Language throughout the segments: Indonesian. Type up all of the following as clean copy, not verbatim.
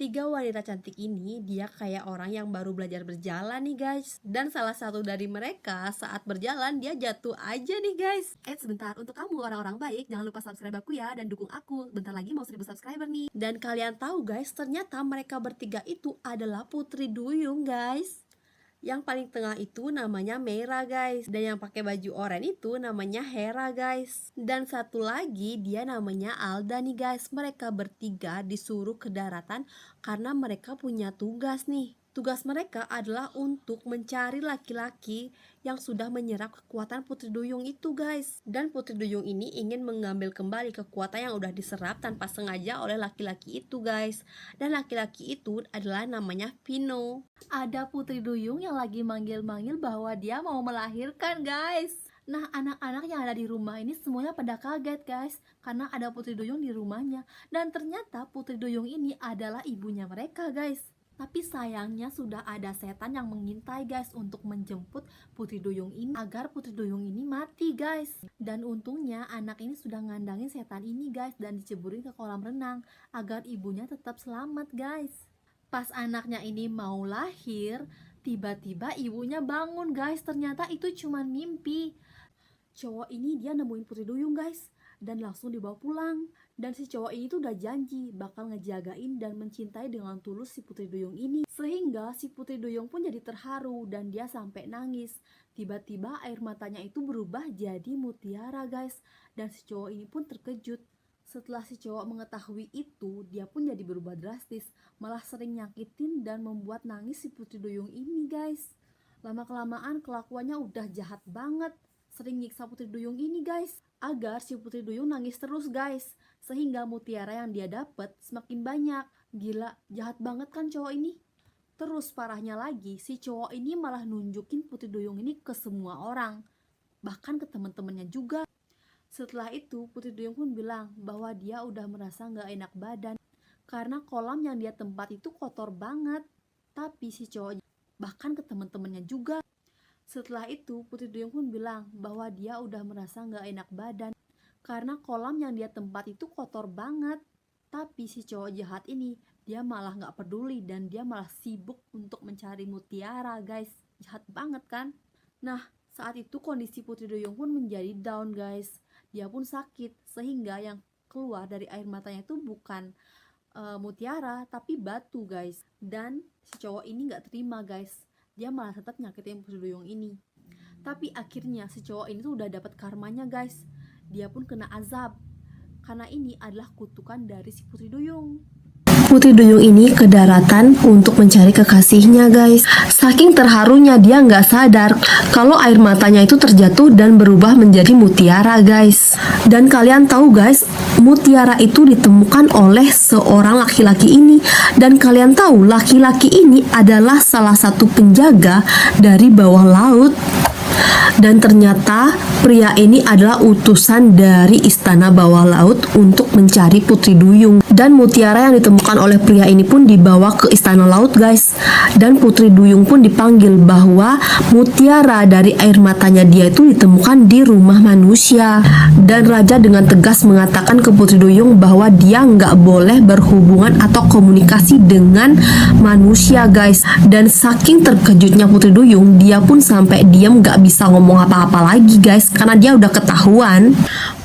Tiga wanita cantik ini dia kayak orang yang baru belajar berjalan nih guys. Dan salah satu dari mereka saat berjalan dia jatuh aja nih guys. Sebentar, untuk kamu orang-orang baik jangan lupa subscribe aku ya dan dukung aku. Bentar lagi mau 1000 subscriber nih. Dan kalian tahu guys, ternyata mereka bertiga itu adalah Putri Duyung guys. Yang paling tengah itu namanya Meira guys. Dan yang pakai baju oranye itu namanya Hera guys. Dan satu lagi dia namanya Alda nih guys. Mereka bertiga disuruh ke daratan karena mereka punya tugas nih. Tugas mereka adalah untuk mencari laki-laki yang sudah menyerap kekuatan Putri Duyung itu guys. Dan Putri Duyung ini ingin mengambil kembali kekuatan yang udah diserap tanpa sengaja oleh laki-laki itu guys. Dan laki-laki itu adalah namanya Vino. Ada Putri Duyung yang lagi manggil-manggil bahwa dia mau melahirkan guys. Nah, anak-anak yang ada di rumah ini semuanya pada kaget guys, karena ada Putri Duyung di rumahnya. Dan ternyata Putri Duyung ini adalah ibunya mereka guys. Tapi sayangnya sudah ada setan yang mengintai guys untuk menjemput Putri Duyung ini agar Putri Duyung ini mati guys. Dan untungnya anak ini sudah ngandangin setan ini guys dan diceburin ke kolam renang agar ibunya tetap selamat guys. Pas anaknya ini mau lahir, tiba-tiba ibunya bangun guys. Ternyata itu cuma mimpi. Cowok ini dia nemuin Putri Duyung guys dan langsung dibawa pulang. Dan si cowok ini tuh udah janji bakal ngejagain dan mencintai dengan tulus si Putri Duyung ini. Sehingga si Putri Duyung pun jadi terharu dan dia sampai nangis. Tiba-tiba air matanya itu berubah jadi mutiara guys. Dan si cowok ini pun terkejut. Setelah si cowok mengetahui itu, dia pun jadi berubah drastis, malah sering nyakitin dan membuat nangis si Putri Duyung ini guys. Lama-kelamaan kelakuannya udah jahat banget, sering nyiksa Putri Duyung ini guys, agar si Putri Duyung nangis terus guys, sehingga mutiara yang dia dapat semakin banyak. Gila, jahat banget kan cowok ini. Terus parahnya lagi, si cowok ini malah nunjukin Putri Duyung ini ke semua orang, bahkan ke teman-temannya juga. Setelah itu Putri Duyung pun bilang bahwa dia udah merasa gak enak badan karena kolam yang dia tempat itu kotor banget. Tapi si cowok bahkan ke teman-temannya juga. Setelah itu Putri Duyung pun bilang bahwa dia udah merasa gak enak badan karena kolam yang dia tempat itu kotor banget. Tapi si cowok jahat ini dia malah gak peduli dan dia malah sibuk untuk mencari mutiara guys. Jahat banget kan. Nah, saat itu kondisi Putri Duyung pun menjadi down guys. Dia pun sakit sehingga yang keluar dari air matanya itu bukan mutiara tapi batu guys. Dan si cowok ini gak terima guys, dia malah tetap nyakitin Putri Duyung ini. Tapi akhirnya si cowok ini tuh udah dapat karmanya guys. Dia pun kena azab karena ini adalah kutukan dari si Putri Duyung. Putri Duyung ini ke daratan untuk mencari kekasihnya guys. Saking terharunya dia nggak sadar kalau air matanya itu terjatuh dan berubah menjadi mutiara guys. Dan kalian tahu guys, mutiara itu ditemukan oleh seorang laki-laki ini. Dan kalian tahu laki-laki ini adalah salah satu penjaga dari bawah laut. Dan ternyata pria ini adalah utusan dari istana bawah laut untuk mencari Putri Duyung. Dan mutiara yang ditemukan oleh pria ini pun dibawa ke istana laut guys. Dan Putri Duyung pun dipanggil bahwa mutiara dari air matanya dia itu ditemukan di rumah manusia. Dan raja dengan tegas mengatakan ke Putri Duyung bahwa dia nggak boleh berhubungan atau komunikasi dengan manusia guys. Dan saking terkejutnya Putri Duyung, dia pun sampai diam nggak bisa ngomong apa-apa lagi guys, karena dia udah ketahuan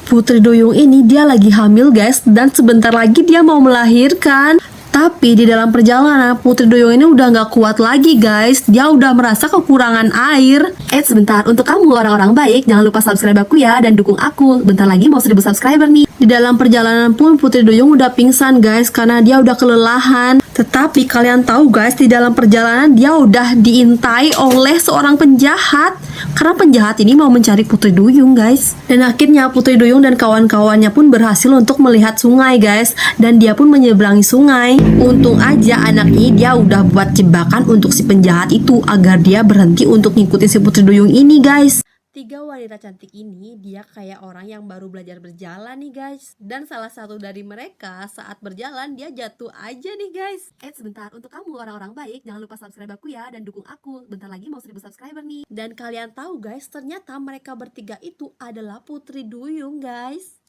Putri Duyung ini dia lagi hamil guys, dan sebentar lagi dia mau melahirkan. Tapi di dalam perjalanan Putri Duyung ini udah gak kuat lagi guys. Dia udah merasa kekurangan air. Sebentar, untuk kamu orang-orang baik jangan lupa subscribe aku ya dan dukung aku. Bentar lagi mau 1000 subscriber nih. Di dalam perjalanan pun Putri Duyung udah pingsan guys karena dia udah kelelahan. Tetapi kalian tahu guys, di dalam perjalanan dia udah diintai oleh seorang penjahat. Karena penjahat ini mau mencari Putri Duyung guys. Dan akhirnya Putri Duyung dan kawan-kawannya pun berhasil untuk melihat sungai guys. Dan dia pun menyeberangi sungai. Untung aja anak ini dia udah buat jebakan untuk si penjahat itu agar dia berhenti untuk ngikutin si Putri Duyung ini guys. Tiga wanita cantik ini dia kayak orang yang baru belajar berjalan nih guys. Dan salah satu dari mereka saat berjalan dia jatuh aja nih guys. Sebentar, untuk kamu orang-orang baik jangan lupa subscribe aku ya dan dukung aku. Bentar lagi mau 1000 subscriber nih. Dan kalian tahu guys, ternyata mereka bertiga itu adalah Putri Duyung guys.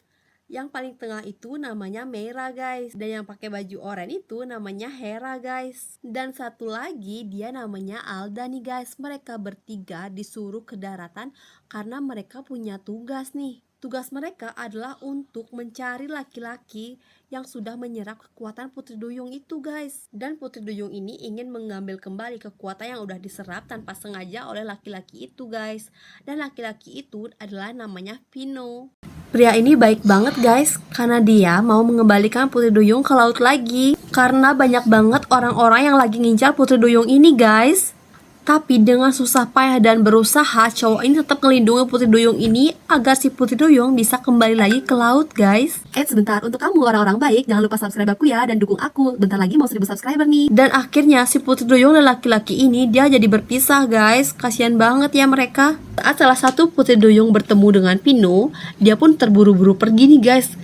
Yang paling tengah itu namanya Meira guys. Dan yang pakai baju oranye itu namanya Hera guys. Dan satu lagi dia namanya Alda nih guys. Mereka bertiga disuruh ke daratan karena mereka punya tugas nih. Tugas mereka adalah untuk mencari laki-laki yang sudah menyerap kekuatan Putri Duyung itu guys. Dan Putri Duyung ini ingin mengambil kembali kekuatan yang udah diserap tanpa sengaja oleh laki-laki itu guys. Dan laki-laki itu adalah namanya Vino. Pria ini baik banget guys, karena dia mau mengembalikan Putri Duyung ke laut lagi. Karena banyak banget orang-orang yang lagi ngincar Putri Duyung ini guys. Tapi dengan susah payah dan berusaha, cowok ini tetap melindungi Putri Duyung ini agar si Putri Duyung bisa kembali lagi ke laut guys. Sebentar, untuk kamu orang-orang baik, jangan lupa subscribe aku ya dan dukung aku. Bentar lagi mau 1000 subscriber nih. Dan akhirnya si Putri Duyung dan laki-laki ini dia jadi berpisah guys. Kasian banget ya mereka. Saat salah satu Putri Duyung bertemu dengan Pino, dia pun terburu-buru pergi nih guys.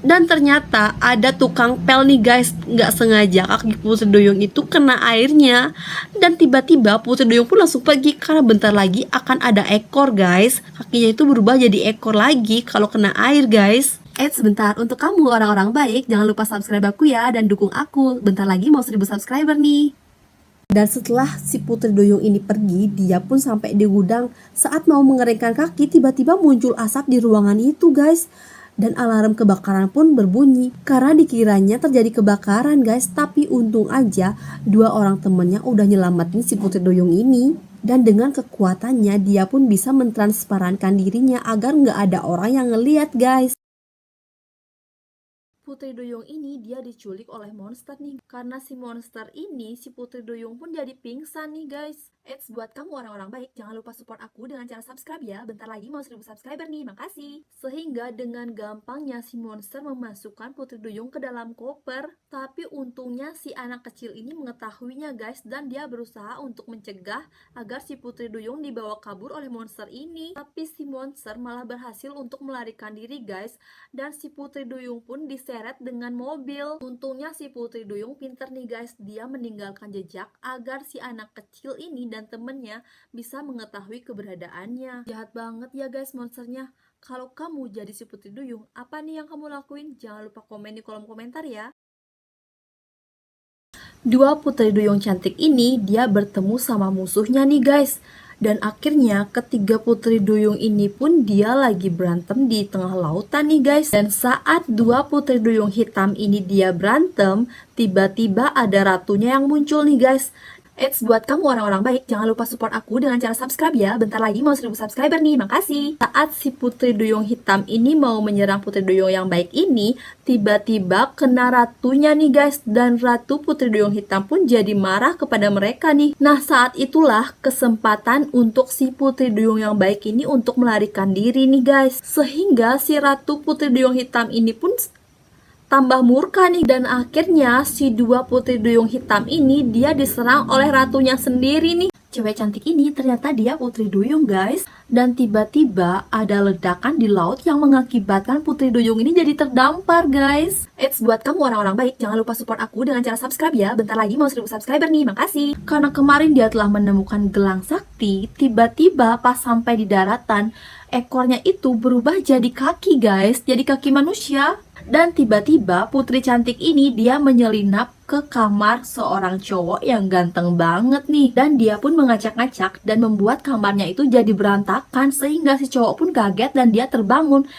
Dan ternyata ada tukang pel nih guys, nggak sengaja kaki Putri Duyung itu kena airnya. Dan tiba-tiba Putri Duyung pun langsung pergi karena bentar lagi akan ada ekor guys. Kakinya itu berubah jadi ekor lagi kalau kena air guys. Sebentar, untuk kamu orang-orang baik, jangan lupa subscribe aku ya dan dukung aku. Bentar lagi mau 1000 subscriber nih. Dan setelah si Putri Duyung ini pergi, dia pun sampai di gudang. Saat mau mengeringkan kaki, tiba-tiba muncul asap di ruangan itu guys. Dan alarm kebakaran pun berbunyi karena dikiranya terjadi kebakaran guys. Tapi untung aja 2 orang temennya udah nyelamatin si Putri Duyung ini. Dan dengan kekuatannya dia pun bisa mentransparankan dirinya agar nggak ada orang yang ngeliat guys. Putri Duyung ini dia diculik oleh monster nih. Karena si monster ini, si Putri Duyung pun jadi pingsan nih guys. Buat kamu orang-orang baik, jangan lupa support aku dengan cara subscribe ya. Bentar lagi mau 1000 subscriber nih, makasih. Sehingga dengan gampangnya si monster memasukkan Putri Duyung ke dalam koper. Tapi untungnya si anak kecil ini mengetahuinya guys. Dan dia berusaha untuk mencegah agar si Putri Duyung dibawa kabur oleh monster ini. Tapi si monster malah berhasil untuk melarikan diri guys. Dan si Putri Duyung pun diseret dengan mobil. Untungnya si Putri Duyung pinter nih guys. Dia meninggalkan jejak agar si anak kecil ini dan temennya bisa mengetahui keberadaannya. Jahat banget ya guys monsternya. Kalau kamu jadi si Putri Duyung, apa nih yang kamu lakuin? Jangan lupa komen di kolom komentar ya. 2 Putri Duyung cantik ini dia bertemu sama musuhnya nih guys. Dan akhirnya ketiga Putri Duyung ini pun dia lagi berantem di tengah lautan nih guys. Dan saat 2 Putri Duyung hitam ini dia berantem, tiba-tiba ada ratunya yang muncul nih guys. Buat kamu orang-orang baik, jangan lupa support aku dengan cara subscribe ya. Bentar lagi mau 1000 subscriber nih, makasih. Saat si Putri Duyung hitam ini mau menyerang Putri Duyung yang baik ini, tiba-tiba kena ratunya nih guys. Dan ratu Putri Duyung hitam pun jadi marah kepada mereka nih. Nah saat itulah kesempatan untuk si Putri Duyung yang baik ini untuk melarikan diri nih guys. Sehingga si ratu Putri Duyung hitam ini pun tambah murka nih. Dan akhirnya si 2 Putri Duyung hitam ini dia diserang oleh ratunya sendiri nih. Cewek cantik ini ternyata dia Putri Duyung guys. Dan tiba-tiba ada ledakan di laut yang mengakibatkan Putri Duyung ini jadi terdampar guys. Buat kamu orang-orang baik, jangan lupa support aku dengan cara subscribe ya. Bentar lagi mau 1000 subscriber nih, makasih. Karena kemarin dia telah menemukan gelang sakti, tiba-tiba pas sampai di daratan, ekornya itu berubah jadi kaki guys, jadi kaki manusia. Dan tiba-tiba putri cantik ini dia menyelinap ke kamar seorang cowok yang ganteng banget nih. Dan dia pun mengacak-ngacak dan membuat kamarnya itu jadi berantakan. Sehingga si cowok pun kaget dan dia terbangun.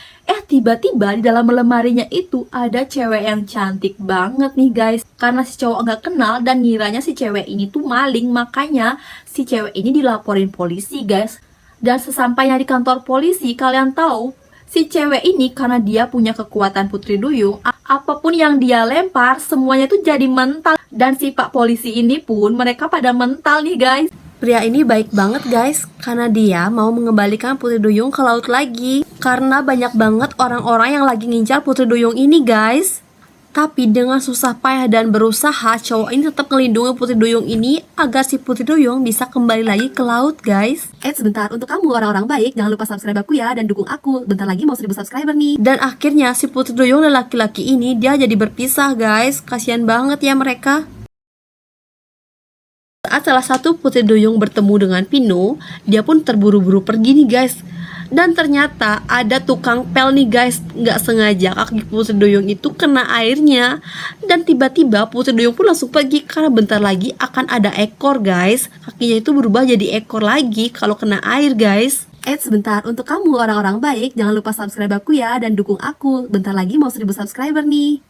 Tiba-tiba di dalam lemarinya itu ada cewek yang cantik banget nih guys. Karena si cowok nggak kenal dan ngiranya si cewek ini tuh maling, makanya si cewek ini dilaporin polisi guys. Dan sesampainya di kantor polisi, kalian tahu si cewek ini karena dia punya kekuatan Putri Duyung, apapun yang dia lempar semuanya tuh jadi mental. Dan si pak polisi ini pun mereka pada mental nih guys. Pria ini baik banget guys, karena dia mau mengembalikan Putri Duyung ke laut lagi. Karena banyak banget orang-orang yang lagi ngincar Putri Duyung ini guys. Tapi dengan susah payah dan berusaha, cowok ini tetap melindungi Putri Duyung ini agar si Putri Duyung bisa kembali lagi ke laut guys. Sebentar, untuk kamu orang-orang baik, jangan lupa subscribe aku ya dan dukung aku. Bentar lagi mau 1000 subscriber nih. Dan akhirnya si Putri Duyung dan laki-laki ini dia jadi berpisah guys. Kasian banget ya mereka. Saat salah satu Putri Duyung bertemu dengan Pino, dia pun terburu-buru pergi nih guys. Dan ternyata ada tukang pel nih guys, nggak sengaja kaki Putri Duyung itu kena airnya. Dan tiba-tiba Putri Duyung pun langsung pergi karena bentar lagi akan ada ekor guys. Kakinya itu berubah jadi ekor lagi kalau kena air guys. Sebentar, untuk kamu orang-orang baik, jangan lupa subscribe aku ya dan dukung aku. Bentar lagi mau 1000 subscriber nih.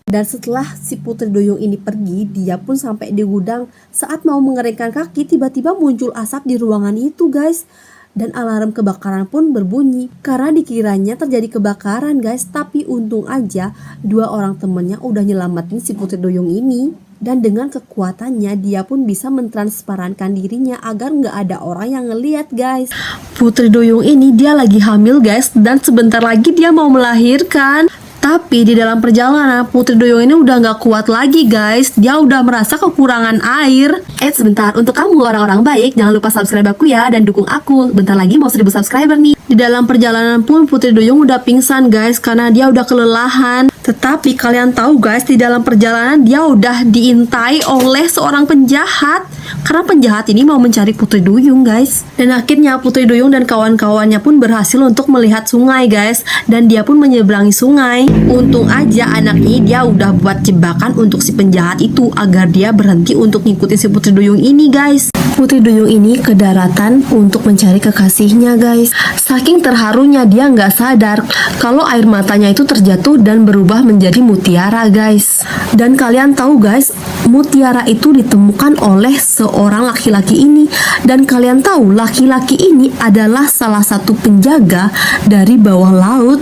Dan setelah si Putri Duyung ini pergi, dia pun sampai di gudang. Saat mau mengeringkan kaki, tiba-tiba muncul asap di ruangan itu guys. Dan alarm kebakaran pun berbunyi karena dikiranya terjadi kebakaran guys. Tapi untung aja 2 orang temennya udah nyelamatin si Putri Duyung ini. Dan dengan kekuatannya dia pun bisa mentransparankan dirinya agar nggak ada orang yang ngeliat guys. Putri Duyung ini dia lagi hamil guys, dan sebentar lagi dia mau melahirkan. Tapi di dalam perjalanan Putri Duyung ini udah nggak kuat lagi guys. Dia udah merasa kekurangan air. Sebentar, untuk kamu orang-orang baik, jangan lupa subscribe aku ya dan dukung aku. Bentar lagi mau 1000 subscriber nih. Di dalam perjalanan pun Putri Duyung udah pingsan guys karena dia udah kelelahan. Tetapi kalian tahu guys, di dalam perjalanan dia udah diintai oleh seorang penjahat. Karena penjahat ini mau mencari Putri Duyung guys. Dan akhirnya Putri Duyung dan kawan-kawannya pun berhasil untuk melihat sungai guys. Dan dia pun menyeberangi sungai. Untung aja anak ini dia udah buat jebakan untuk si penjahat itu agar dia berhenti untuk ngikutin si Putri Duyung ini guys. Putri Duyung ini ke daratan untuk mencari kekasihnya guys. Saking terharunya dia nggak sadar kalau air matanya itu terjatuh dan berubah menjadi mutiara guys. Dan kalian tahu guys, mutiara itu ditemukan oleh seorang laki-laki ini. Dan kalian tahu laki-laki ini adalah salah satu penjaga dari bawah laut.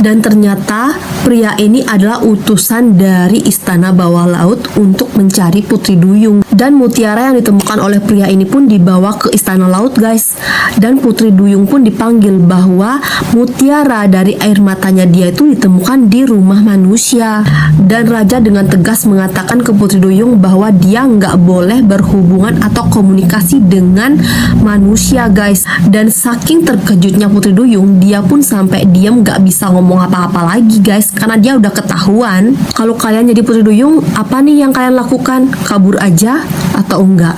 Dan ternyata pria ini adalah utusan dari istana bawah laut untuk mencari Putri Duyung. Dan mutiara yang ditemukan oleh pria ini pun dibawa ke istana laut guys. Dan Putri Duyung pun dipanggil bahwa mutiara dari air matanya dia itu ditemukan di rumah manusia. Dan raja dengan tegas mengatakan ke Putri Duyung bahwa dia nggak boleh berhubungan atau komunikasi dengan manusia guys. Dan saking terkejutnya Putri Duyung, dia pun sampai diam nggak bisa ngomong apa-apa lagi guys karena dia udah ketahuan. Kalau kalian jadi Putri Duyung, apa nih yang kalian lakukan? Kabur aja atau enggak?